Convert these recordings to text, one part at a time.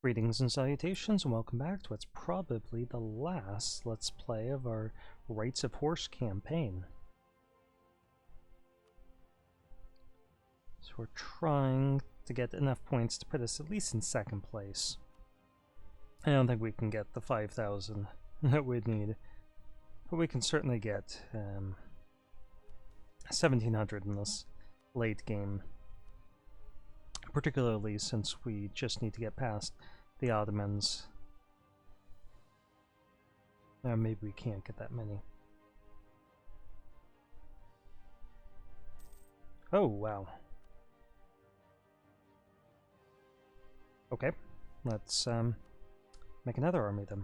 Greetings and salutations, and welcome back to what's probably the last Let's Play of our Rites of Horse campaign. So we're trying to get enough points to put us at least in second place. I don't think we can get the 5,000 that we'd need, but we can certainly get 1,700 in this late game. Particularly since we just need to get past the Ottomans. Maybe we can't get that many. Oh, wow. Okay, let's make another army then.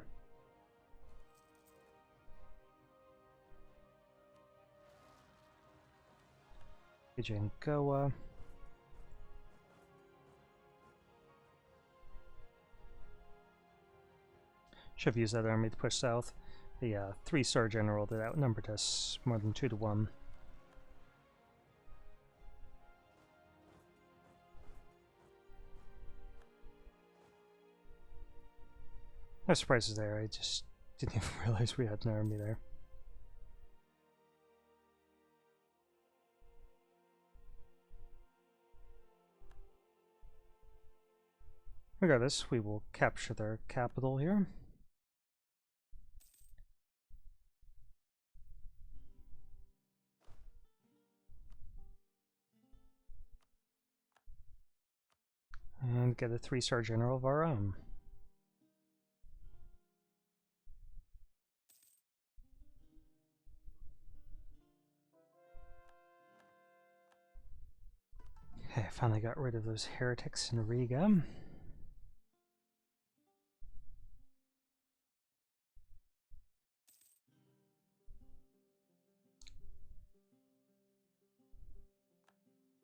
Goa. Should have used that army to push south. The 3-star general that outnumbered us more than 2 to 1. No surprises there, I just didn't even realize we had an army there. Regardless, we will capture their capital here. And get a 3-star general of our own. Okay, finally got rid of those heretics in Riga.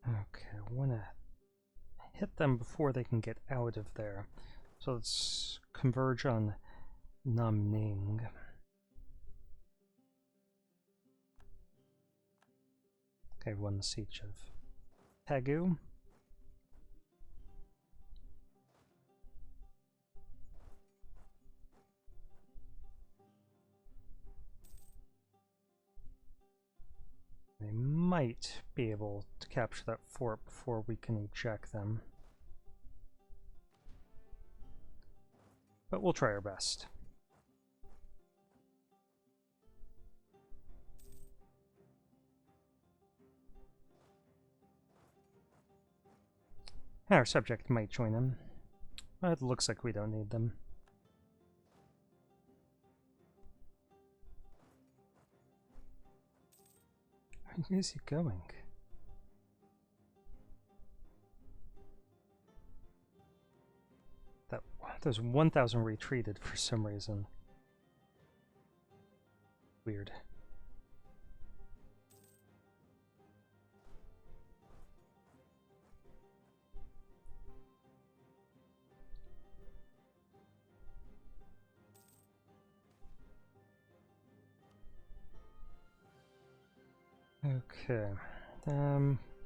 Okay, I wanna hit them before they can get out of there. So let's converge on Namning. Okay, won the siege of Pegu. They might be able to capture that fort before we can eject them. But we'll try our best. Our subject might join them. But it looks like we don't need them. Where is he going? There's 1,000 retreated for some reason. Weird. Okay.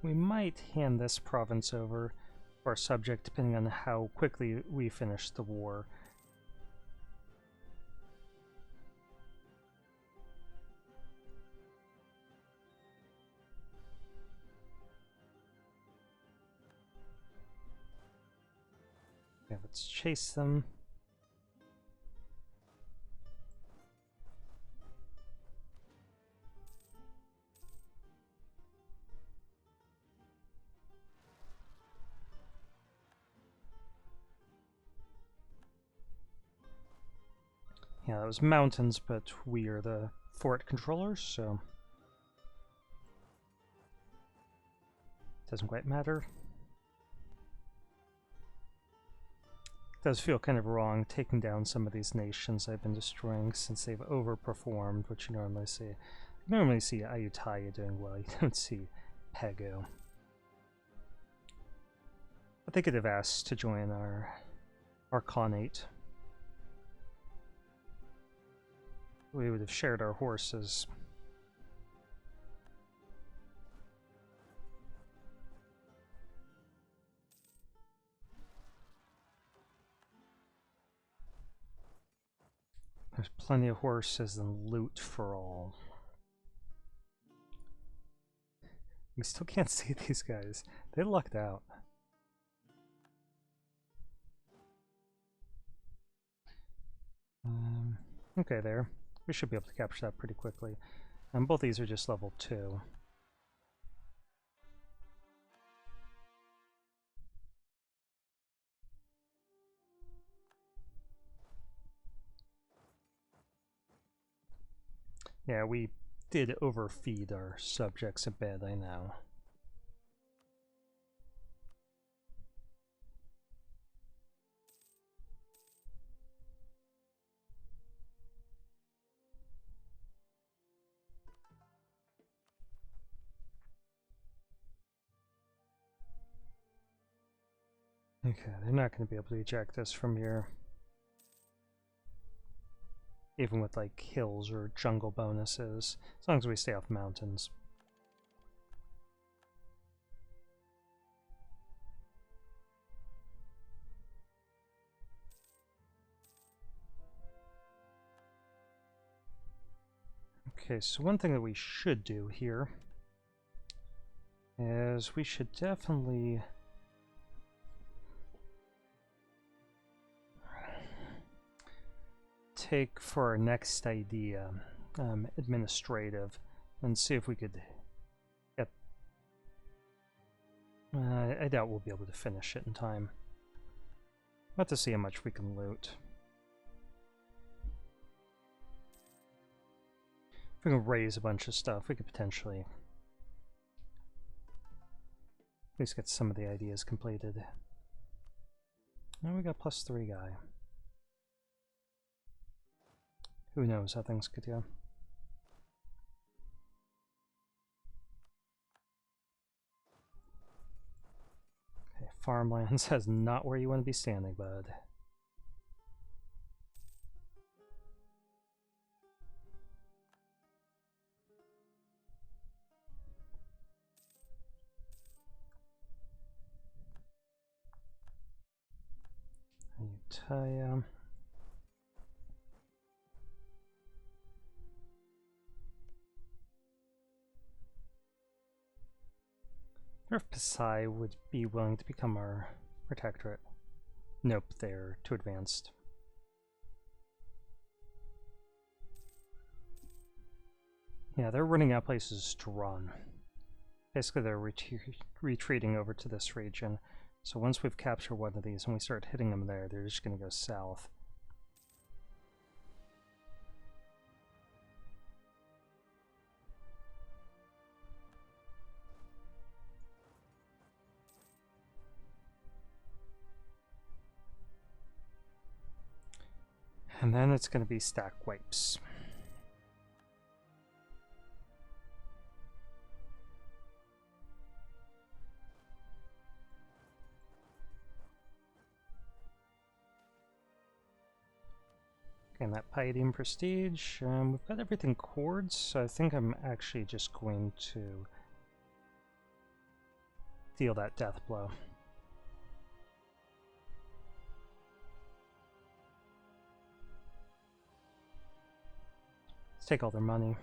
We might hand this province over to our subject depending on how quickly we finish the war. Okay, let's chase them. Yeah, that was mountains, but we are the fort controllers, so it doesn't quite matter. It does feel kind of wrong taking down some of these nations I've been destroying since they've overperformed, which you normally see. You normally see Ayutthaya doing well, you don't see Pegu. But they could have asked to join our Khanate. We would have shared our horses. There's plenty of horses and loot for all. We still can't see these guys. They lucked out. Okay, there. We should be able to capture that pretty quickly. And both these are just level 2. Yeah, we did overfeed our subjects a bit, I know. Okay, they're not going to be able to eject us from here. Even with like hills or jungle bonuses, as long as we stay off mountains. Okay, so one thing that we should do here is we should definitely take for our next idea administrative and see if we could get... I doubt we'll be able to finish it in time. We'll have to see how much we can loot. If we can raise a bunch of stuff, we could potentially at least get some of the ideas completed. Now we got +3 guy. Who knows how things could go. Okay, farmland says not where you want to be standing, bud. Ayutthaya. I wonder if Pasai would be willing to become our protectorate. Nope, they're too advanced. Yeah, they're running out of places to run. Basically, they're retreating over to this region. So once we've captured one of these and we start hitting them there, they're just going to go south. And then it's going to be stack wipes. Okay, and that Palladium Prestige, we've got everything quartz, so I think I'm actually just going to deal that death blow. Let's take all their money.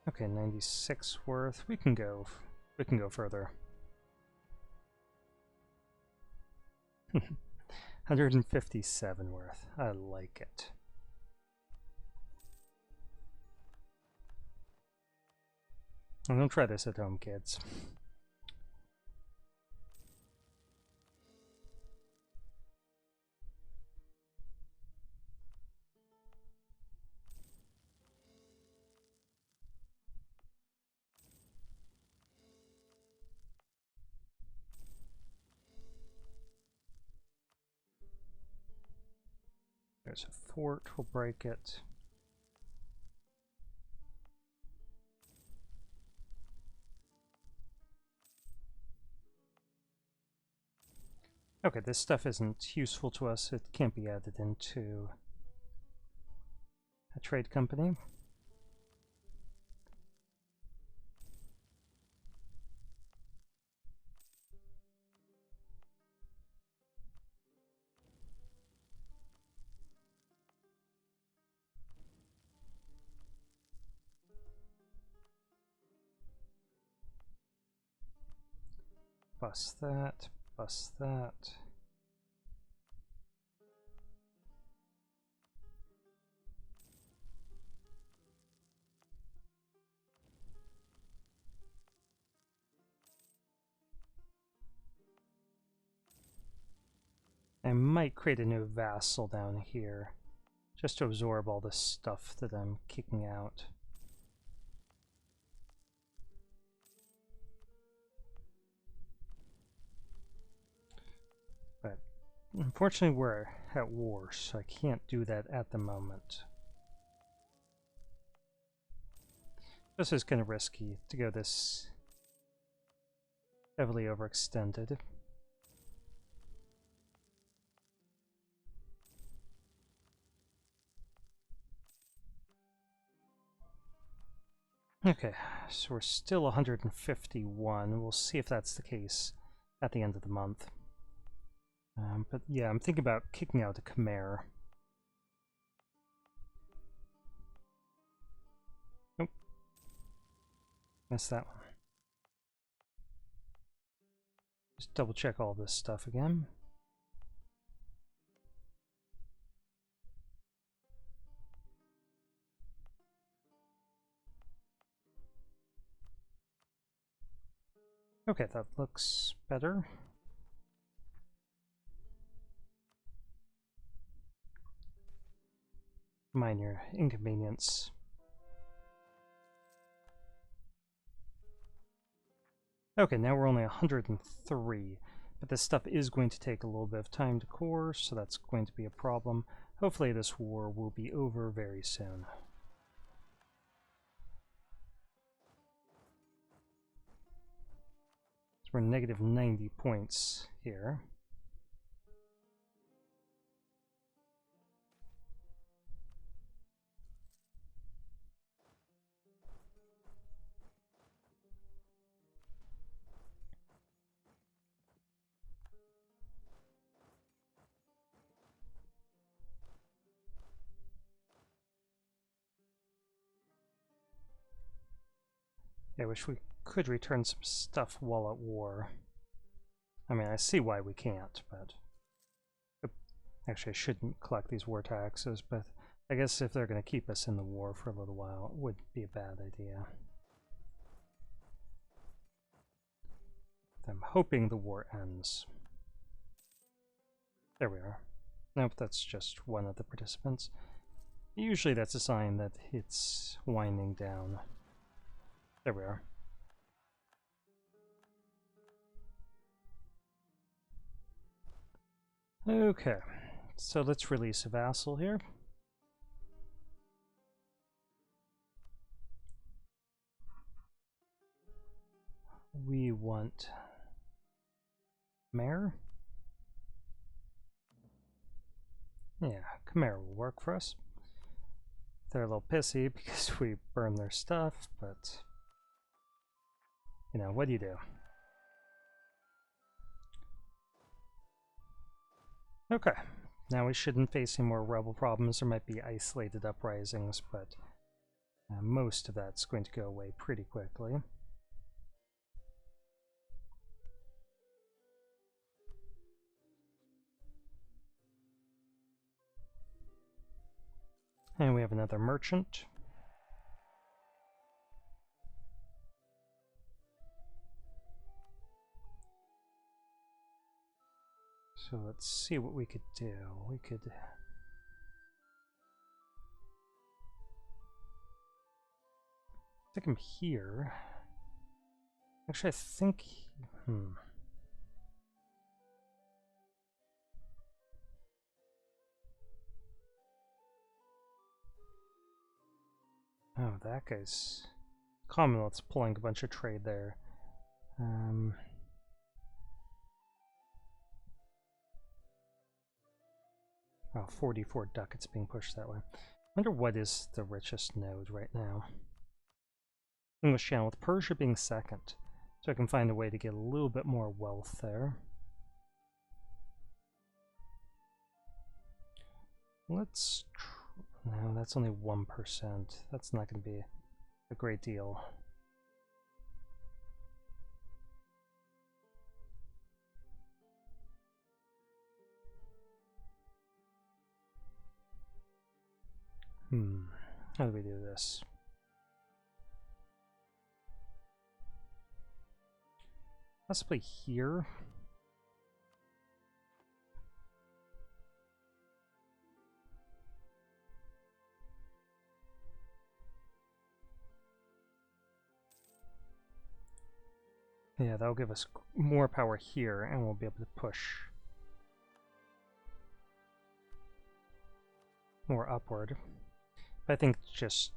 Okay, 96 worth. We can go further. 157 worth. I like it. Well, don't try this at home, kids. There's a fort, we'll break it. Okay, this stuff isn't useful to us. It can't be added into a trade company. bust that, bust that. I might create a new vassal down here, just to absorb all the stuff that I'm kicking out. But unfortunately we're at war, so I can't do that at the moment. This is kind of risky to go this heavily overextended. Okay, so we're still 151. We'll see if that's the case at the end of the month. But yeah, I'm thinking about kicking out a Khmer. Nope. Missed that one. Just double check all this stuff again. Okay, that looks better. Minor inconvenience. Okay, now we're only 103, but this stuff is going to take a little bit of time to core, so that's going to be a problem. Hopefully this war will be over very soon. So we're negative 90 points here. I wish we could return some stuff while at war. I mean, I see why we can't, but... Actually, I shouldn't collect these war taxes, but I guess if they're going to keep us in the war for a little while, it would be a bad idea. I'm hoping the war ends. There we are. Nope, that's just one of the participants. Usually that's a sign that it's winding down. There we are. Okay, so let's release a vassal here. We want Khmer. Yeah, Khmer will work for us. They're a little pissy because we burned their stuff, but you know, what do you do? Okay, now we shouldn't face any more rebel problems. There might be isolated uprisings, but most of that's going to go away pretty quickly. And we have another merchant. So let's see what we could do. We could stick him here. Actually, I think... Oh, that guy's... Commonwealth's pulling a bunch of trade there. Oh, 44 ducats being pushed that way. I wonder what is the richest node right now. English Channel, with Persia being second. So I can find a way to get a little bit more wealth there. Let's... No, that's only 1%. That's not going to be a great deal. How do we do this? Possibly here. Yeah, that'll give us more power here, and we'll be able to push more upward. But I think just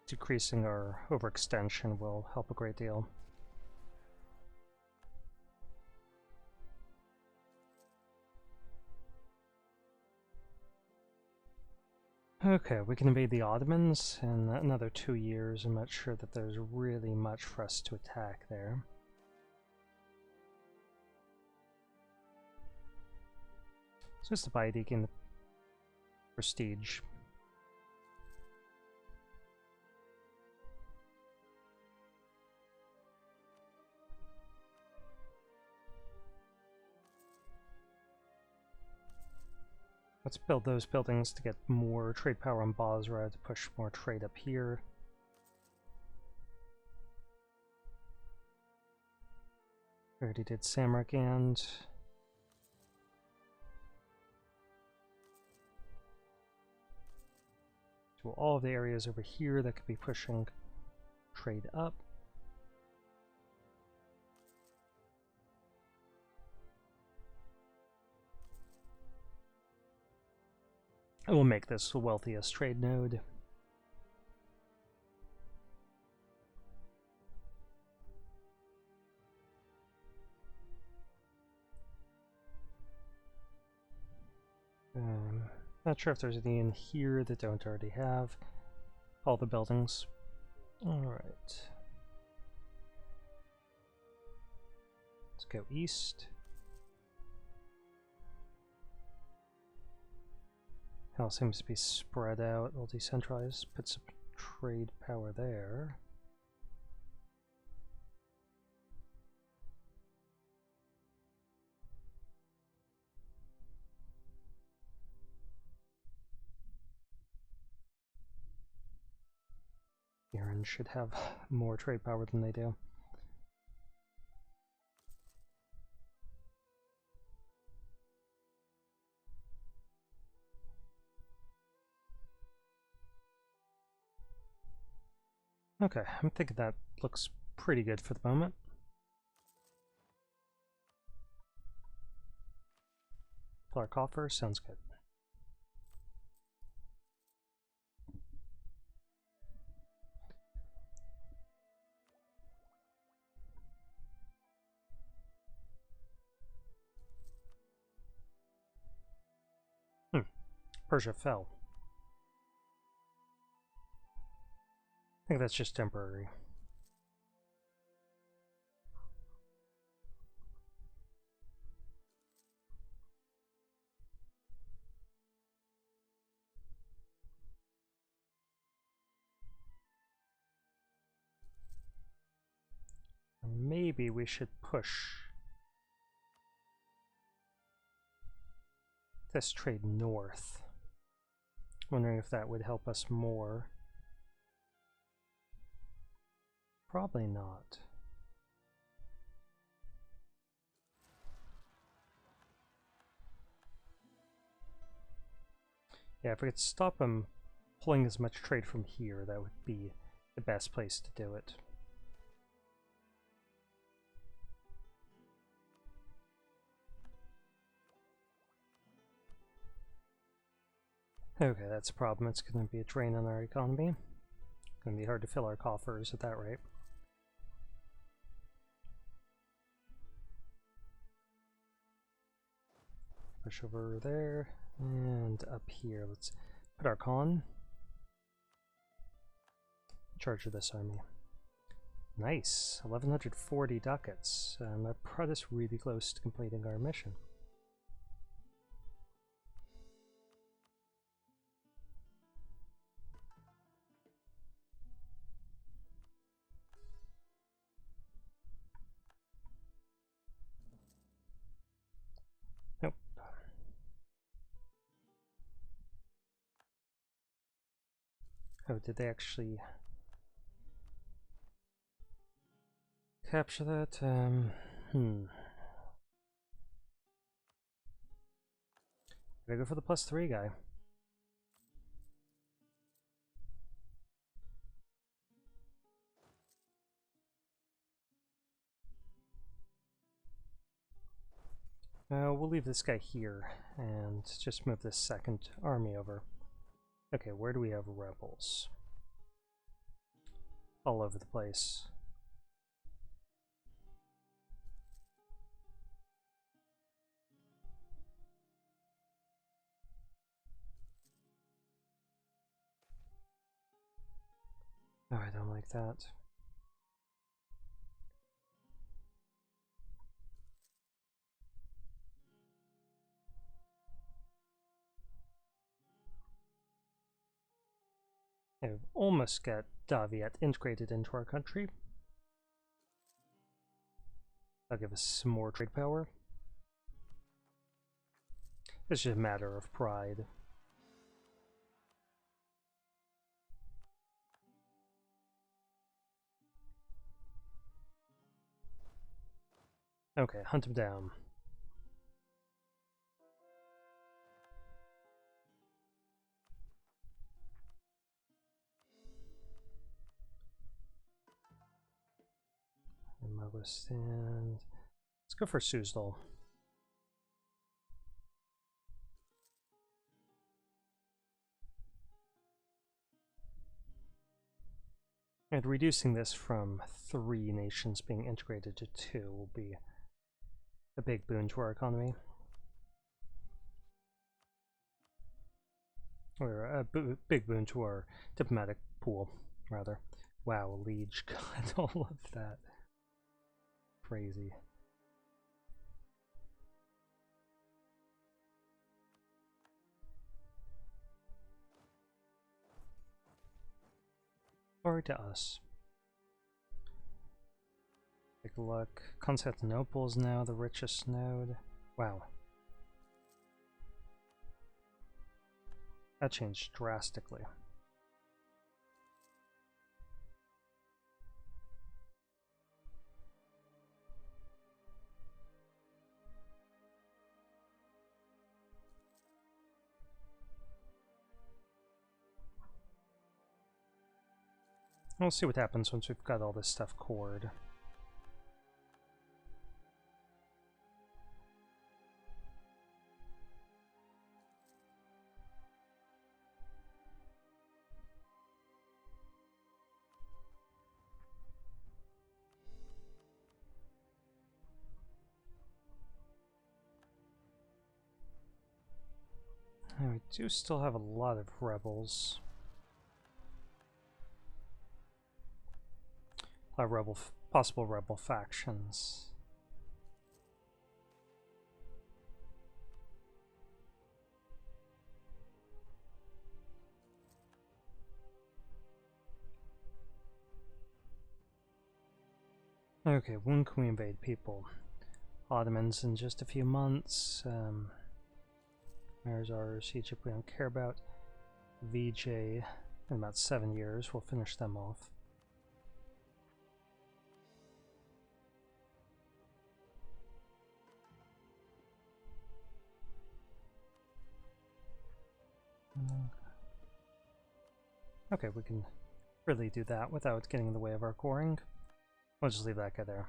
decreasing our overextension will help a great deal. Okay, we can invade the Ottomans in another 2 years. I'm not sure that there's really much for us to attack there. So it's dividing in the prestige. Let's build those buildings to get more trade power on Basra to push more trade up here. We already did Samarkand. So all of the areas over here that could be pushing trade up. I will make this the wealthiest trade node. Not sure if there's any in here that don't already have all the buildings. Alright. Let's go east. Hell seems to be spread out, all decentralized. Put some trade power there. Iran should have more trade power than they do. Okay, I'm thinking that looks pretty good for the moment. Fill our coffer, sounds good. Persia fell. I think that's just temporary. Maybe we should push this trade north. Wondering if that would help us more. Probably not. Yeah, if we could stop them pulling as much trade from here, that would be the best place to do it. Okay, that's a problem. It's going to be a drain on our economy. It's going to be hard to fill our coffers at that rate. Push over there and up here. Let's put our con. Charge of this army. Nice, 1140 ducats. That brought us really close to completing our mission. Nope. Oh, did they actually capture that? Gotta go for the +3 guy. We'll leave this guy here and just move this second army over. Okay, where do we have rebels? All over the place. Oh, I don't like that. I've almost got Daviet integrated into our country. That'll give us some more trade power. It's just a matter of pride. Okay, hunt him down. And let's go for Suzdal. And reducing this from 3 nations being integrated to 2 will be a big boon to our economy. Or a big boon to our diplomatic pool, rather. Wow, Liege got all of that. Crazy. Or to us. Take a look. Constantinople is now the richest node. Wow. That changed drastically. We'll see what happens once we've got all this stuff cored. And we do still have a lot of rebels. A lot of possible rebel factions. Okay, when can we invade people? Ottomans in just a few months. Marazars, Egypt we don't care about. VJ in about 7 years, we'll finish them off. Okay, we can really do that without getting in the way of our coring. We'll just leave that guy there.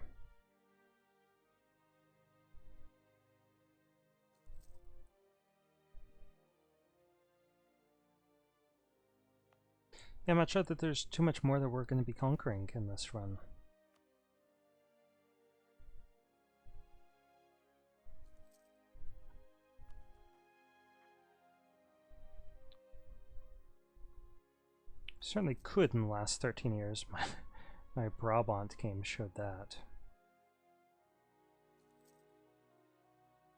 Yeah, I'm not sure that there's too much more that we're going to be conquering in this run. Certainly could in the last 13 years. My Brabant game showed that.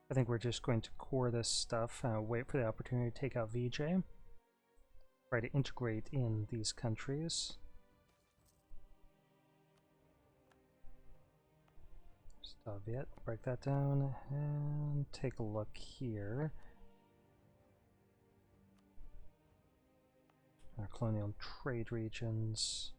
I think we're just going to core this stuff, wait for the opportunity to take out VJ. Try to integrate in these countries. Soviet, break that down, and take a look here. Our colonial trade regions.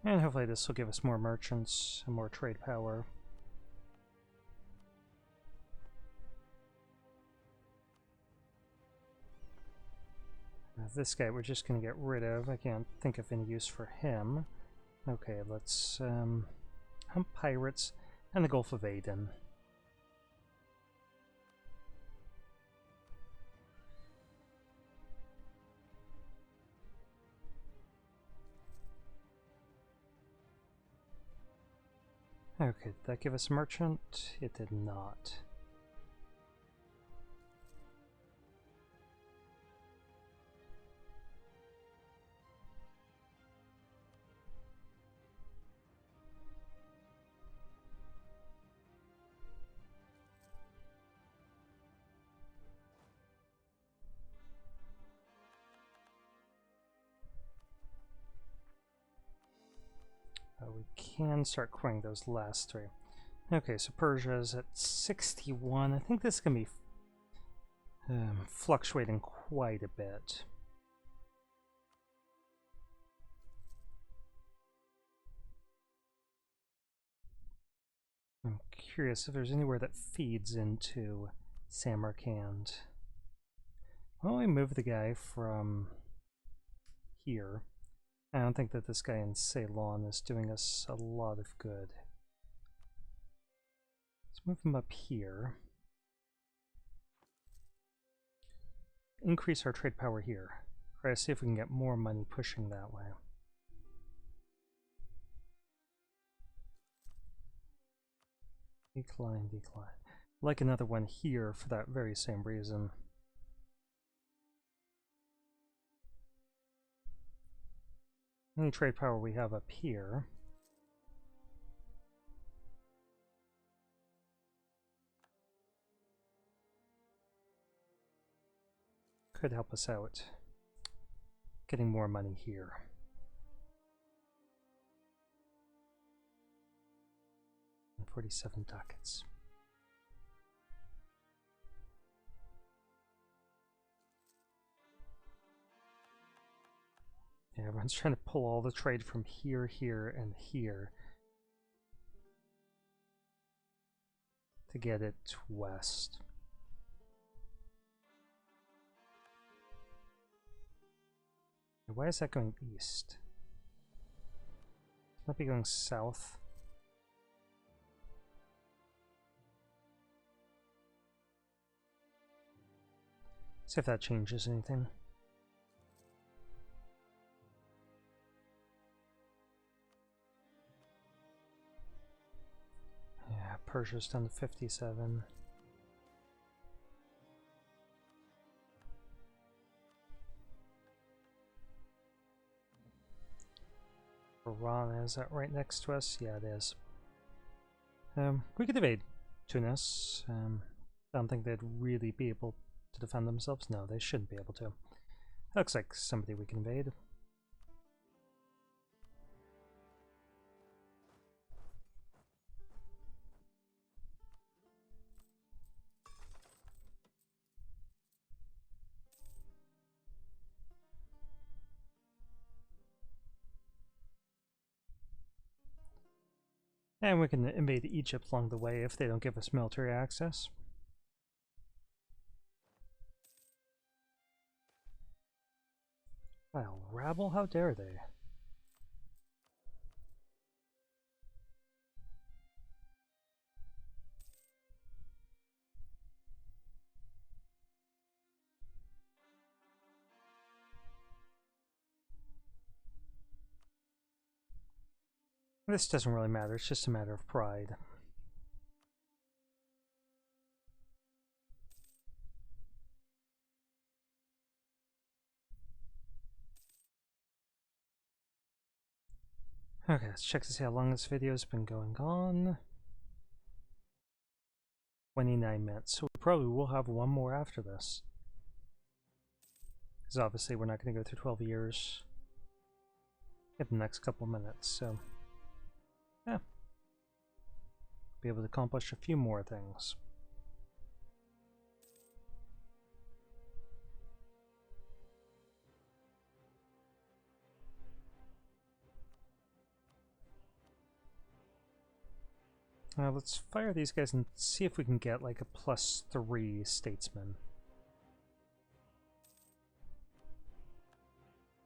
And hopefully this will give us more merchants and more trade power. This guy we're just going to get rid of. I can't think of any use for him. Okay, let's hunt pirates and the Gulf of Aden. Okay, did that give us a merchant? It did not. We can start querying those last three. Okay, so Persia is at 61. I think this is going to be fluctuating quite a bit. I'm curious if there's anywhere that feeds into Samarkand. Why don't we move the guy from here? I don't think that this guy in Ceylon is doing us a lot of good. Let's move him up here. Increase our trade power here. Try to see if we can get more money pushing that way. Decline, decline. Like another one here for that very same reason. Any trade power we have up here. Could help us out. Getting more money here. And 47 ducats. Yeah, everyone's trying to pull all the trade from here, here, and here to get it west. Why is that going east? It might be going south. See if that changes anything. Yeah, Persia's down to 57. Iran, is that right next to us? Yeah, it is. We could invade Tunis. I don't think they'd really be able to defend themselves. No, they shouldn't be able to. Looks like somebody we can invade. And we can invade Egypt along the way if they don't give us military access. Wow, rabble, how dare they? This doesn't really matter, it's just a matter of pride. Okay, let's check to see how long this video's been going on. 29 minutes, so we probably will have one more after this. Because obviously we're not going to go through 12 years in the next couple of minutes, so yeah. Be able to accomplish a few more things. Let's fire these guys and see if we can get like a +3 statesman.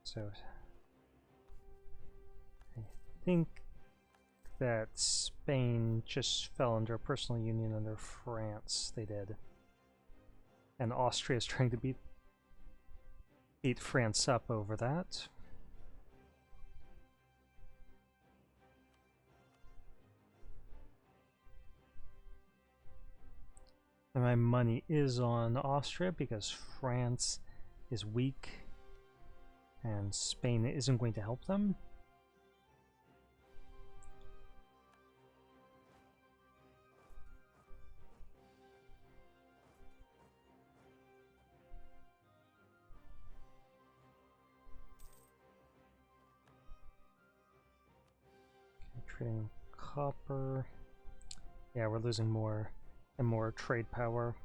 So I think that Spain just fell under a personal union under France. They did. And Austria is trying to beat France up over that. And my money is on Austria because France is weak and Spain isn't going to help them. Okay, trading copper. Yeah, we're losing more and more trade power.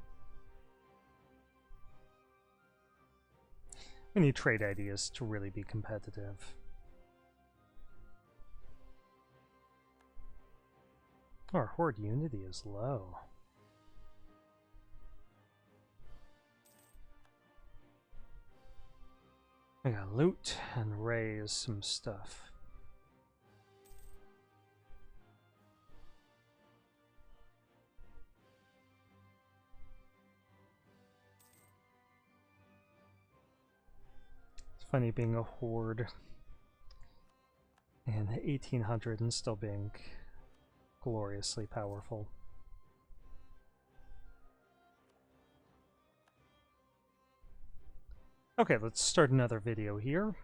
We need trade ideas to really be competitive. Our horde unity is low. I gotta loot and raise some stuff. Funny being a horde in 1800 and still being gloriously powerful. Okay, let's start another video here.